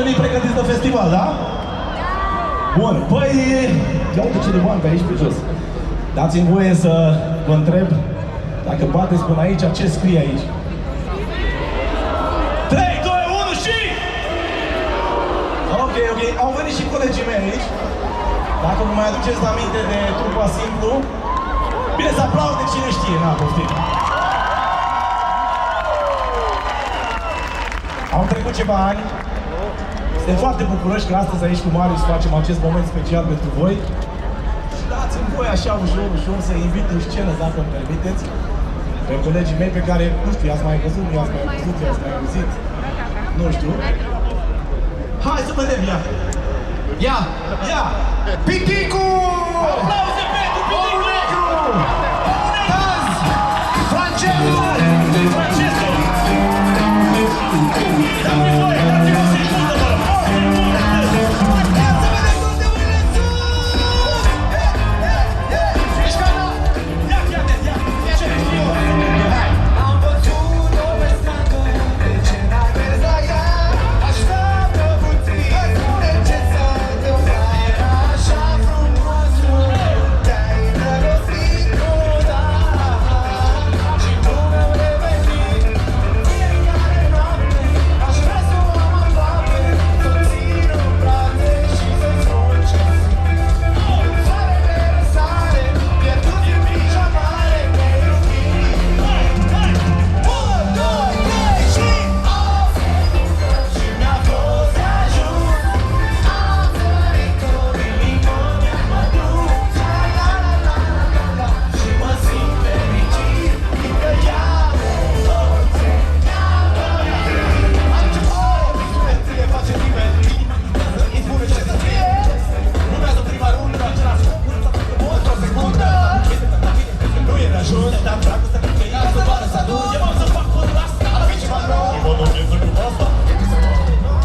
venit pregătiți de festival, da? Bun, păi... Ia uite ce de bani pe aici pe jos. Dați-mi voie să vă întreb, dacă bateți până aici, ce scrie aici? 3, 2, 1 și... Ok, ok, au venit și colegii mei aici. Dacă vă mai aduceți aminte de trupa Simplu, bine să aplaude cine știe, n-a poftit. Au trecut ceva ani. Suntem foarte bucuroși că astăzi aici cu Marius facem acest moment special pentru voi. Și dați-mi voi așa ușor, ușor să invit în scenă, dacă îmi permiteți, pe colegii mei pe care, nu știu, i-ați mai văzut, nu i-ați mai văzut, i-ați mai auzit. Nu știu. Hai să vedem, ia! Ia! Ia! Piticu! Aplauze pentru Piticu! Taz! Francesco! Francesco! Dați-mi voie, dați-mi o secundă, mă! O secundă! Ia să vedem cum te mâine în sus! Ești gata? Ia, ia, ia! Ce ești eu? Hai! Am văzut o pescată, de ce n-ai mers la ea? Așteaptă puțin, spune ce să te facă așa frumos. Te-ai îndrăgostit cu ta și tu mi-ai revenit. Fiecare noapte aș vrea să o am aproape, să o țin în brațe și să-ți spun ce simt. Soarele răsare, pierdut în pijamare, mi-ai iubit. 1, 2, 3 și... Și mi-a fost de ajuns. Am sărit-o din inima, mi-am adus. La-la-la-la-la-la. Și mă simt fericit, că ea orice mi-a dorit. Aici ție face nimeni, îi spune ce să fie. Urmează prima rundă, același concurs, într-o secundă. Nu e de ajuns, dar dragostea cu ea să pară să adun. Eu am să fac până asta, ar fi ceva rău. Mă domnesc cu asta.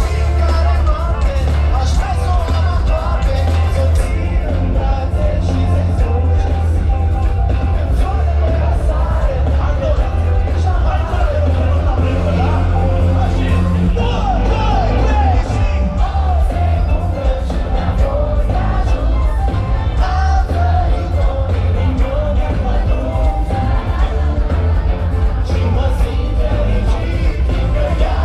Fiecare noapte aș vrea să o am aproape, să o țin în brațe și să-i spun ce simt. Soarele răsare, adorat, pijamare, la și 1, 2, 3 și... O secundă și mi-a fost de ajuns. Am sărit-o din inima, mi-am adus. Și mă simt fericit, că ea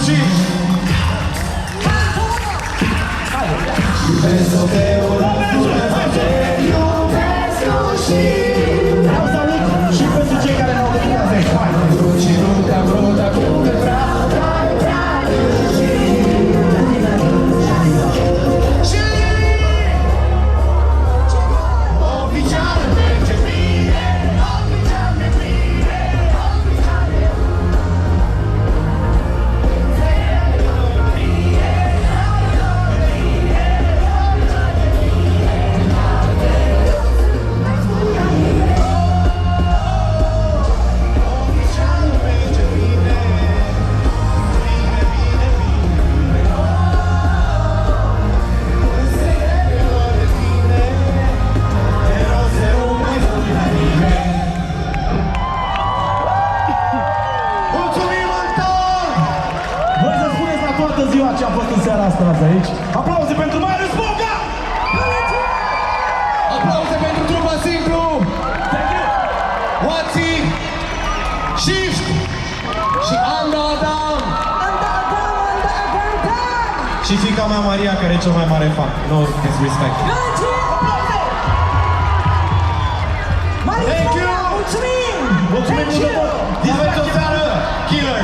și vreau să aud și pentru cei care ne-au gândit azi. Hai! Și nu te-am vrut acum te vreau. Și oficial merge bine, oficial merge bine, oficial merge ce am fost în seara asta aici. Aplauze pentru Marius Boca! Aplauze pentru trupa Simplu! Oații! Shift! Și Anda Adam! Și fiica mea Maria, care e cel mai mare fan. No disrespect. Thank you! Mulțumim! Mulțumim mult de tot! Aveți o seară killer!